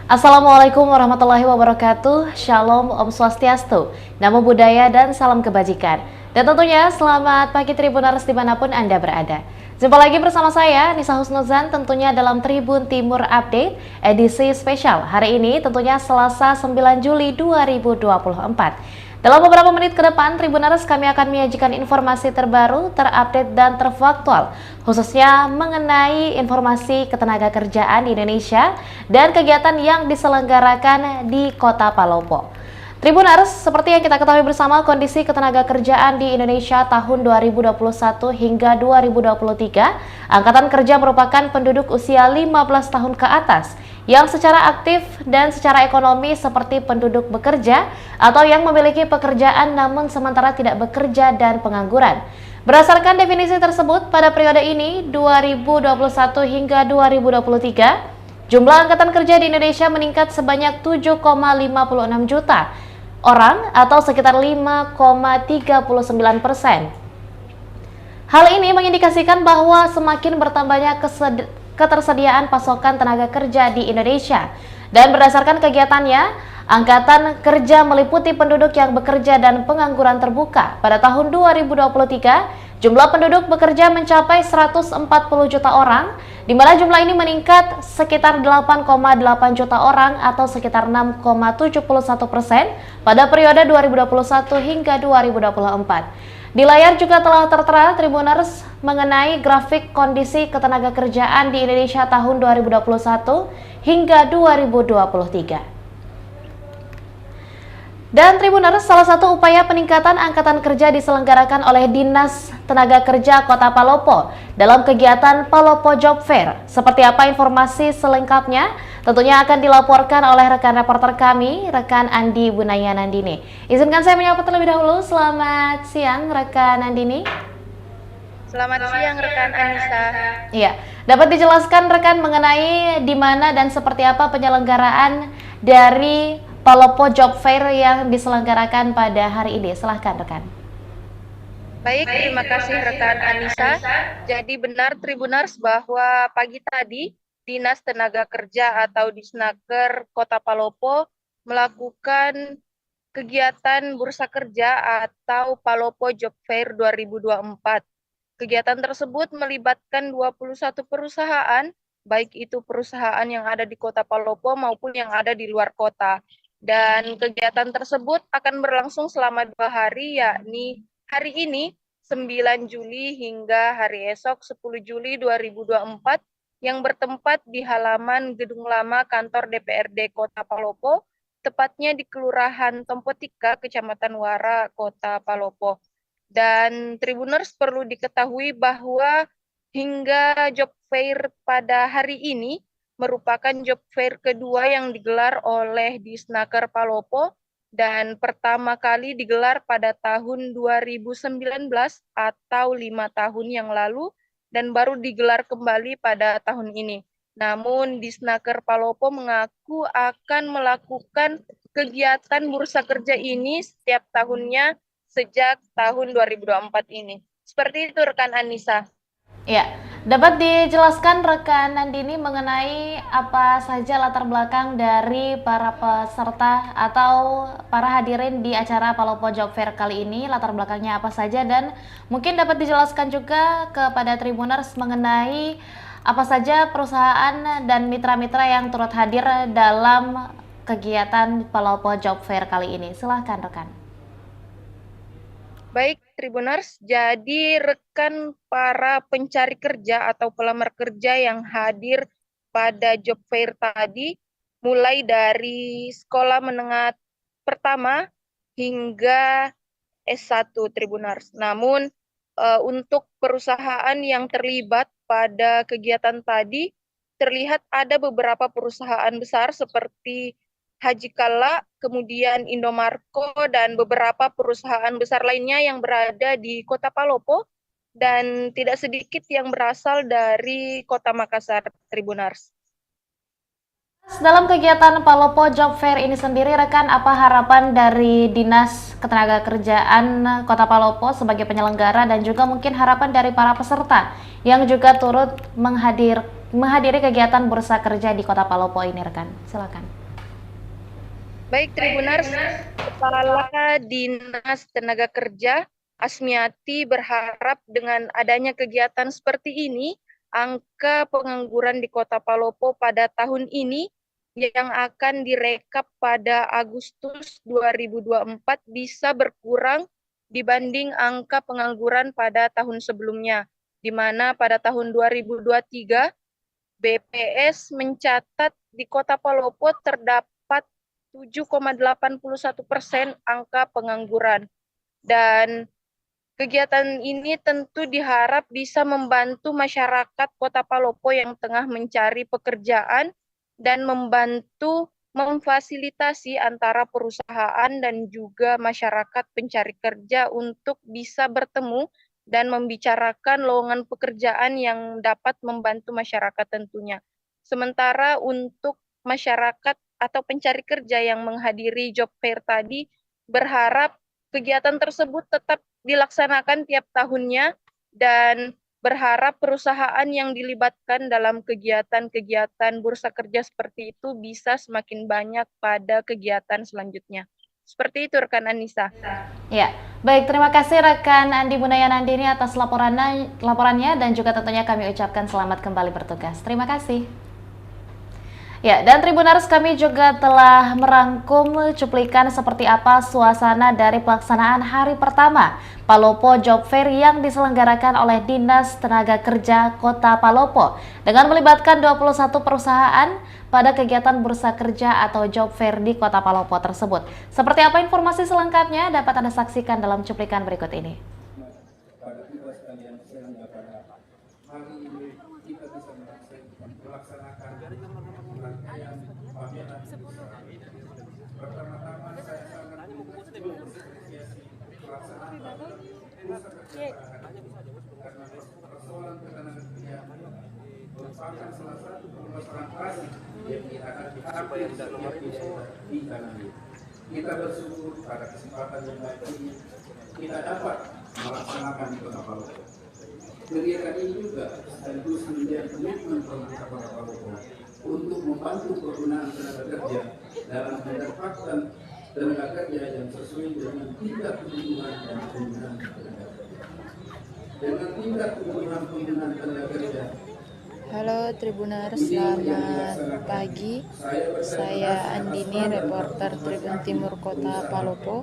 Assalamualaikum warahmatullahi wabarakatuh. Shalom, Om Swastiastu, Namo Buddhaya, dan salam kebajikan. Dan tentunya selamat pagi Tribuners dimanapun Anda berada. Jumpa lagi bersama saya, Nisa Husnuzan, tentunya dalam Tribun Timur Update, edisi spesial. Hari ini tentunya Selasa 9 Juli 2024. Dalam beberapa menit ke depan, Tribuners kami akan menyajikan informasi terbaru, terupdate, dan terfaktual, khususnya mengenai informasi ketenagakerjaan di Indonesia dan kegiatan yang diselenggarakan di Kota Palopo. Tribuners, seperti yang kita ketahui bersama, kondisi ketenagakerjaan di Indonesia tahun 2021 hingga 2023, Angkatan Kerja merupakan penduduk usia 15 tahun ke atas yang secara aktif dan secara ekonomi seperti penduduk bekerja atau yang memiliki pekerjaan namun sementara tidak bekerja dan pengangguran. Berdasarkan definisi tersebut, pada periode ini 2021 hingga 2023, jumlah angkatan kerja di Indonesia meningkat sebanyak 7,56 juta orang atau sekitar 5,39%. Hal ini mengindikasikan bahwa semakin bertambahnya ketersediaan pasokan tenaga kerja di Indonesia. Dan berdasarkan kegiatannya, Angkatan Kerja meliputi penduduk yang bekerja dan pengangguran terbuka. Pada tahun 2023, jumlah penduduk bekerja mencapai 140 juta orang, di mana jumlah ini meningkat sekitar 8,8 juta orang atau sekitar 6,71% pada periode 2021 hingga 2024. Di layar juga telah tertera Tribuners mengenai grafik kondisi ketenagakerjaan di Indonesia tahun 2021 hingga 2023. Dan Tribuners, salah satu upaya peningkatan angkatan kerja diselenggarakan oleh Dinas Tenaga Kerja Kota Palopo dalam kegiatan Palopo Job Fair. Seperti apa informasi selengkapnya? Tentunya akan dilaporkan oleh rekan reporter kami, rekan Andi Bunaya Nandini. Izinkan saya menyapa terlebih dahulu. Selamat siang, rekan Nandini. Selamat siang, rekan Anissa. Iya, dapat dijelaskan rekan mengenai di mana dan seperti apa penyelenggaraan dari Palopo Job Fair yang diselenggarakan pada hari ini? Silahkan rekan. Baik, terima kasih rekan Anissa. Jadi benar Tribuners bahwa pagi tadi Dinas Tenaga Kerja atau Disnaker Kota Palopo melakukan kegiatan Bursa Kerja atau Palopo Job Fair 2024. Kegiatan tersebut melibatkan 21 perusahaan, baik itu perusahaan yang ada di Kota Palopo maupun yang ada di luar kota. Dan kegiatan tersebut akan berlangsung selama 2 hari, yakni hari ini 9 Juli hingga hari esok 10 Juli 2024 yang bertempat di halaman Gedung Lama Kantor DPRD Kota Palopo, tepatnya di Kelurahan Tompotika, Kecamatan Wara, Kota Palopo. Dan Tribuners perlu diketahui bahwa hingga job fair pada hari ini merupakan job fair kedua yang digelar oleh Disnaker Palopo dan pertama kali digelar pada tahun 2019 atau 5 tahun yang lalu dan baru digelar kembali pada tahun ini. Namun Disnaker Palopo mengaku akan melakukan kegiatan bursa kerja ini setiap tahunnya sejak tahun 2024 ini. Seperti itu rekan Anissa. Ya, dapat dijelaskan rekan Nandini mengenai apa saja latar belakang dari para peserta atau para hadirin di acara Palopo Job Fair kali ini, latar belakangnya apa saja, dan mungkin dapat dijelaskan juga kepada Tribuners mengenai apa saja perusahaan dan mitra-mitra yang turut hadir dalam kegiatan Palopo Job Fair kali ini. Silahkan rekan. Baik, Tribuners, jadi rekan para pencari kerja atau pelamar kerja yang hadir pada job fair tadi, mulai dari sekolah menengah pertama hingga S1 Tribuners. Namun, untuk perusahaan yang terlibat pada kegiatan tadi, terlihat ada beberapa perusahaan besar seperti Haji Kala, kemudian Indomarko, dan beberapa perusahaan besar lainnya yang berada di Kota Palopo, dan tidak sedikit yang berasal dari Kota Makassar, Tribuners. Dalam kegiatan Palopo Job Fair ini sendiri, rekan, apa harapan dari Dinas Ketenagakerjaan Kota Palopo sebagai penyelenggara dan juga mungkin harapan dari para peserta yang juga turut menghadiri kegiatan Bursa Kerja di Kota Palopo ini, rekan? Silakan. Baik, Tribuners, Kepala Dinas Tenaga Kerja Asmiati berharap dengan adanya kegiatan seperti ini, angka pengangguran di Kota Palopo pada tahun ini yang akan direkap pada Agustus 2024 bisa berkurang dibanding angka pengangguran pada tahun sebelumnya, di mana pada tahun 2023 BPS mencatat di Kota Palopo terdapat 7,81% angka pengangguran. Dan kegiatan ini tentu diharap bisa membantu masyarakat Kota Palopo yang tengah mencari pekerjaan dan membantu memfasilitasi antara perusahaan dan juga masyarakat pencari kerja untuk bisa bertemu dan membicarakan lowongan pekerjaan yang dapat membantu masyarakat tentunya. Sementara untuk masyarakat atau pencari kerja yang menghadiri job fair tadi berharap kegiatan tersebut tetap dilaksanakan tiap tahunnya dan berharap perusahaan yang dilibatkan dalam kegiatan-kegiatan bursa kerja seperti itu bisa semakin banyak pada kegiatan selanjutnya. Seperti itu rekan Anissa. Ya, baik, terima kasih rekan Andi Bunaya Nandini atas laporannya dan juga tentunya kami ucapkan selamat kembali bertugas. Terima kasih. Ya, dan Tribuners, kami juga telah merangkum cuplikan seperti apa suasana dari pelaksanaan hari pertama Palopo Job Fair yang diselenggarakan oleh Dinas Tenaga Kerja Kota Palopo dengan melibatkan 21 perusahaan pada kegiatan bursa kerja atau job fair di Kota Palopo tersebut. Seperti apa informasi selengkapnya dapat Anda saksikan dalam cuplikan berikut ini. Pertama-tama saya sangat mengapresiasi pelaksanaan bursa kerja karena persoalan ketenagakerjaan merupakan salah satu permasalahan klasik yang dihadapi hampir setiap daerah di tanah air. Kita bersyukur pada kesempatan yang baik ini kita dapat melaksanakan di Kota Palopo. Kegiatan ini juga sekaligus menjadi komitmen pemerintah Kota Palopo untuk membantu penggunaan tenaga kerja dalam mendapatkan tenaga kerja yang sesuai dengan tingkat kebutuhan dan penggunaan tenaga kerja. Dengan tingkat kebutuhan penggunaan tenaga kerja. Halo Tribuners, selamat pagi. Saya Andini, reporter Tribun Timur Kota Palopo,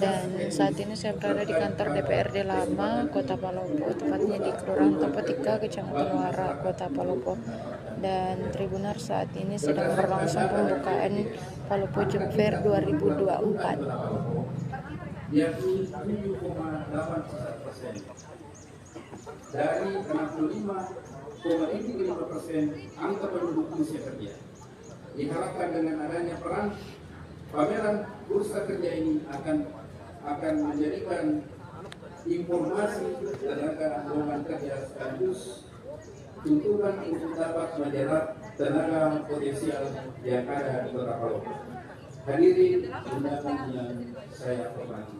dan saat ini saya berada di kantor DPRD Lama Kota Palopo, tepatnya di Kelurahan Topotika, Kecamatan Muara, Kota Palopo. Dan Tribuners, saat ini sedang berlangsung pembukaan Palopo Job Fair 2024. Yakni 7,81% dari 65,5% angka penduduk usia kerja. Diharapkan dengan adanya peran pameran bursa kerja ini akan menjadikan informasi tenaga lowongan kerja sekaligus tuntutan untuk dapat menyerap tenaga potensial yang ada di Kota Palopo. Hadirin undangan yang saya hormati,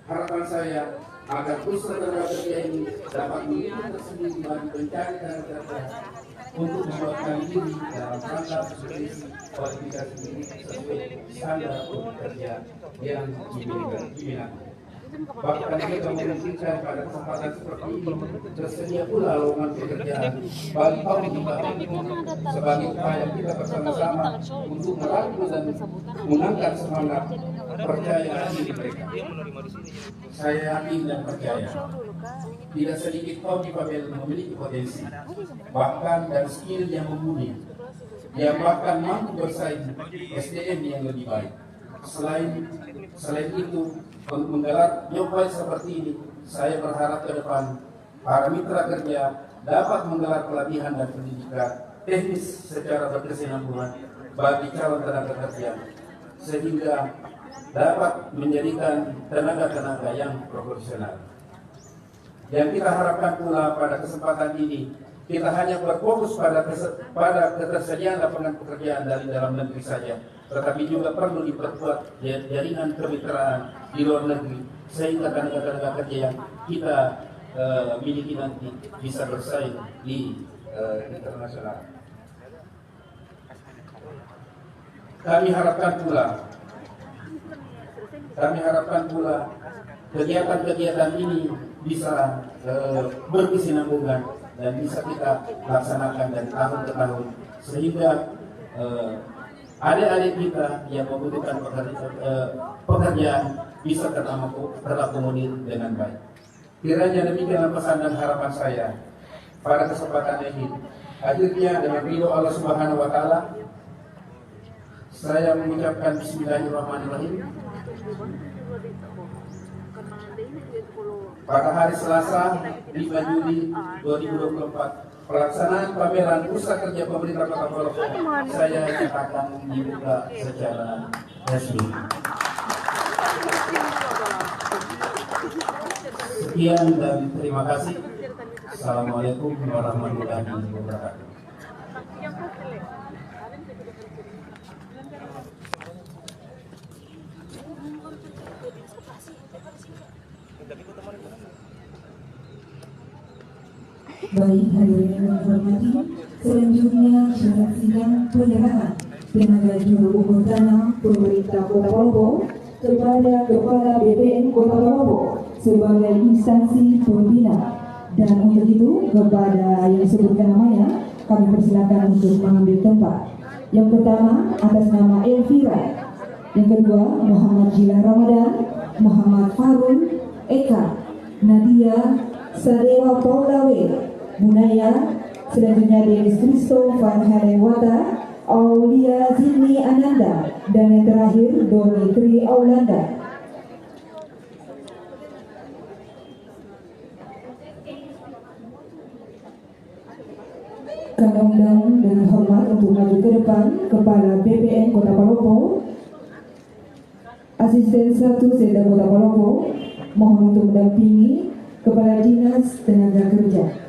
harapan saya agar bursa tenaga kerja ini dapat menjadi tersendiri bagi pencari tenaga kerja untuk membuatkan diri dalam rangka subsidi kualifikasi diri sesuai standar kerja yang dimiliki. Bahkan juga memungkinkan pada kesempatan seperti ini tersedia pula lowongan pekerjaan bagi kaum difabel sebagai upaya kita bersama-sama untuk meraih dan mengangkat semangat percaya diri mereka. Saya yakin dan percaya tidak sedikit kaum difabel memiliki potensi, bahkan dan skill yang mumpuni, yang bahkan mampu bersaing SDM yang lebih baik. Selain itu, untuk menggelar job fair seperti ini, saya berharap ke depan para mitra kerja dapat menggelar pelatihan dan pendidikan teknis secara berkesinambungan bagi calon tenaga kerja, sehingga dapat menjadikan tenaga-tenaga yang profesional. Yang kita harapkan pula pada kesempatan ini, kita hanya berfokus pada ketersediaan lapangan pekerjaan dari dalam negeri saja, tetapi juga perlu diperkuat jaringan kemitraan di luar negeri sehingga tenaga-tenaga kerja yang kita miliki nanti bisa bersaing di internasional. Kami harapkan pula kegiatan-kegiatan ini bisa berkesinambungan dan bisa kita laksanakan dari tahun ke tahun, sehingga adik-adik kita yang membutuhkan pekerjaan bisa terakomodir dengan baik. Kiranya demikianlah pesan dan harapan saya pada kesempatan ini. Akhirnya dengan ridho Allah Subhanahu wa Ta'ala, saya mengucapkan Bismillahirrahmanirrahim. Pada hari Selasa 5 Juli 2024, pelaksanaan pameran Bursa Kerja Pemerintah Kota Palopo saya nyatakan dibuka secara resmi. Sekian dan terima kasih. Assalamualaikum warahmatullahi wabarakatuh. Baik, hadirin yang hormati, selanjutnya disaksikan penyerahan tenaga juru ukur tanah pemerintah Kota Palopo kepada Kepala BPN Kota Palopo sebagai instansi pembina. Dan untuk itu, kepada yang disebutkan namanya, kami persilakan untuk mengambil tempat. Yang pertama, atas nama Elvira. Yang kedua, Muhammad Jilah Ramadan, Muhammad Farun, Eka, Nadia, Sadewa Paulawe, Munaya, selanjutnya Denis Kristo Farhanewata, Aulia Zini Ananda, dan yang terakhir Doni Tri Aulanda. Kami undang dengan hormat untuk maju ke depan Kepala BPN Kota Palopo, Asisten 1 Sekda Kota Palopo, mohon untuk mendampingi Kepala Dinas Tenaga Kerja.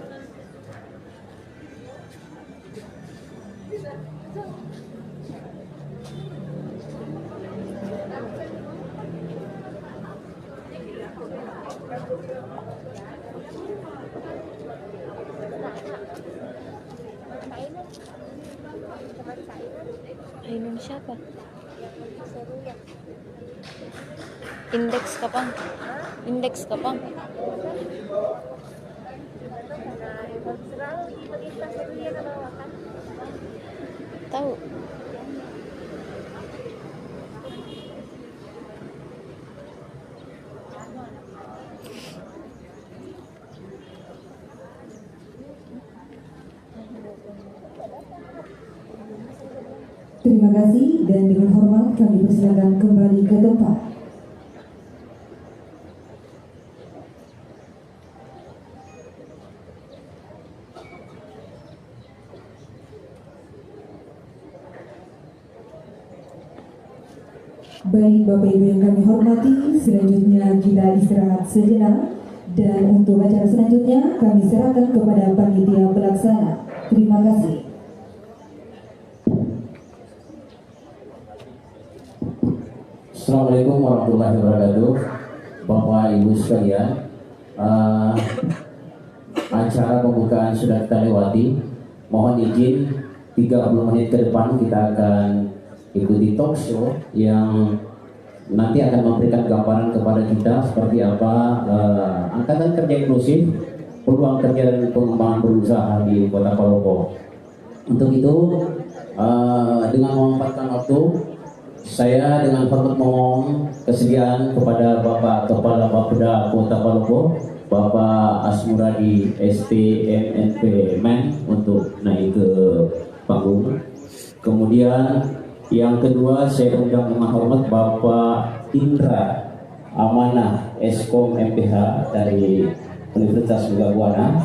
Ainun siapa? Indeks kapan? Indeks kapan? Tahu. Terima kasih dan dengan hormat kami persilakan kembali ke tempat. Baik Bapak Ibu yang kami hormati, selanjutnya kita istirahat sejenak dan untuk acara selanjutnya kami serahkan kepada panitia pelaksana. Terima kasih. Assalamualaikum warahmatullahi wabarakatuh, Bapak Ibu sekalian. Acara pembukaan sudah kita lewati. Mohon izin 30 menit ke depan kita akan ikuti talk show yang nanti akan memberikan gambaran kepada kita seperti apa Angkatan Kerja Inklusif, peluang kerja dan pengembangan berusaha di Kota Palopo. Untuk itu, dengan memanfaatkan waktu, saya dengan hormat mohon kesediaan kepada Bapak Kepala Bapeda Kota Palopo, Bapak Asmuradi SPMNP Men untuk naik ke panggung. Kemudian yang kedua saya undang dengan hormat Bapak Indra Amanah Eskom MPH dari Universitas Megabuana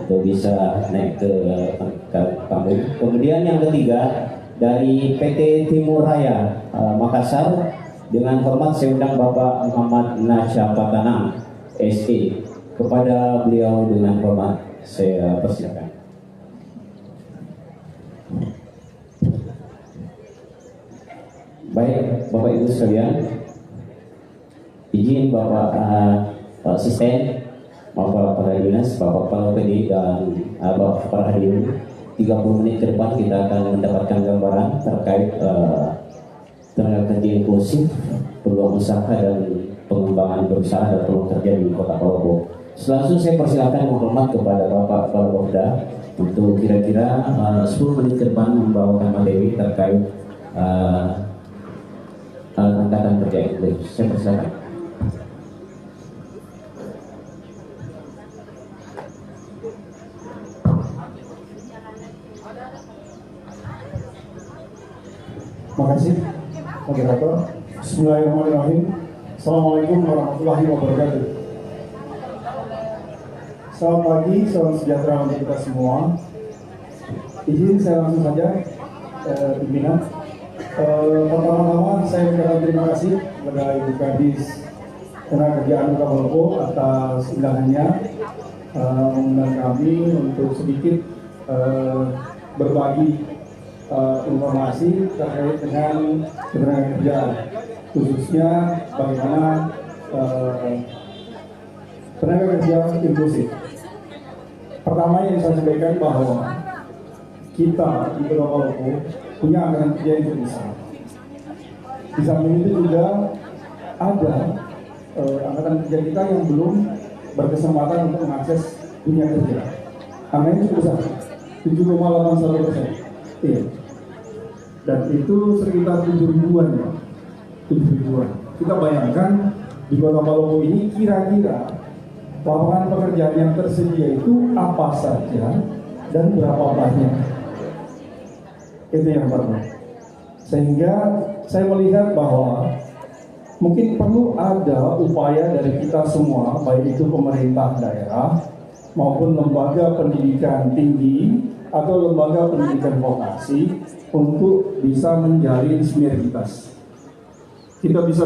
untuk bisa naik ke panggung. Kemudian yang ketiga dari PT Timur Raya Makassar, dengan hormat saya undang Bapak Muhammad Nasya Patanang SE. Kepada beliau dengan hormat saya persilakan. Baik Bapak Ibu sekalian, izin Bapak Asisten Bapak Dinas, Bapak Kepala PD dan Bapak para hadirin, 30 menit ke depan kita akan mendapatkan gambaran terkait tenaga kerja inklusif, peluang usaha dan pengembangan berusaha dan peluang kerja di Kota Palopo. Selanjutnya saya persilakan menghormat kepada Bapak Kepala Popda untuk kira-kira 10 menit ke depan membawakan materi terkait angkatan kerja inklusif. Saya persilakan. Terima kasih, moderator. Bismillahirrahmanirrahim. Assalamualaikum warahmatullahi wabarakatuh. Selamat pagi, salam sejahtera untuk kita semua. Izin saya langsung saja, pimpinan. Pertama-tama saya ucapkan terima kasih kepada Ibu Kadis Tenaga Kota Palopo atas undangannya mengundang kami untuk sedikit berbagi informasi terkait dengan ketenagakerjaan, khususnya bagaimana tenaga kerja inklusif. Pertama yang saya sampaikan bahwa kita di Kota Palopo punya angkatan kerja yang cukup besar. Di samping itu juga ada angkatan kerja kita yang belum berkesempatan untuk mengakses dunia kerja. Angkanya cukup besar, 7,81%. Iya. Dan itu sekitar 7 ribuan ya. 7 ribuan. Kita bayangkan di Kota Palopo ini kira-kira lapangan pekerjaan yang tersedia itu apa saja dan berapa banyak. Itu yang pertama. Sehingga saya melihat bahwa mungkin perlu ada upaya dari kita semua, baik itu pemerintah daerah maupun lembaga pendidikan tinggi atau lembaga pendidikan vokasi untuk bisa menjalin sinergitas. Kita bisa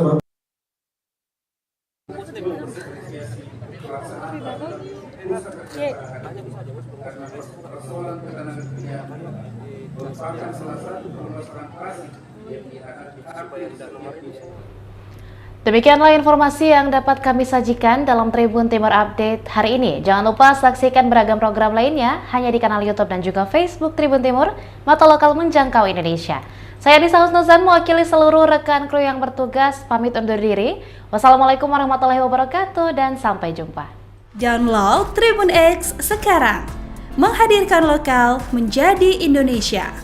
persoalan ketenagakerjaan merupakan salah satu permasalahan klasik yang akan kita. Demikianlah informasi yang dapat kami sajikan dalam Tribun Timur Update hari ini. Jangan lupa saksikan beragam program lainnya hanya di kanal YouTube dan juga Facebook Tribun Timur, mata lokal menjangkau Indonesia. Saya Nisa Husnuzan mewakili seluruh rekan kru yang bertugas pamit undur diri. Wassalamualaikum warahmatullahi wabarakatuh dan sampai jumpa. Download Tribun X sekarang, menghadirkan lokal menjadi Indonesia.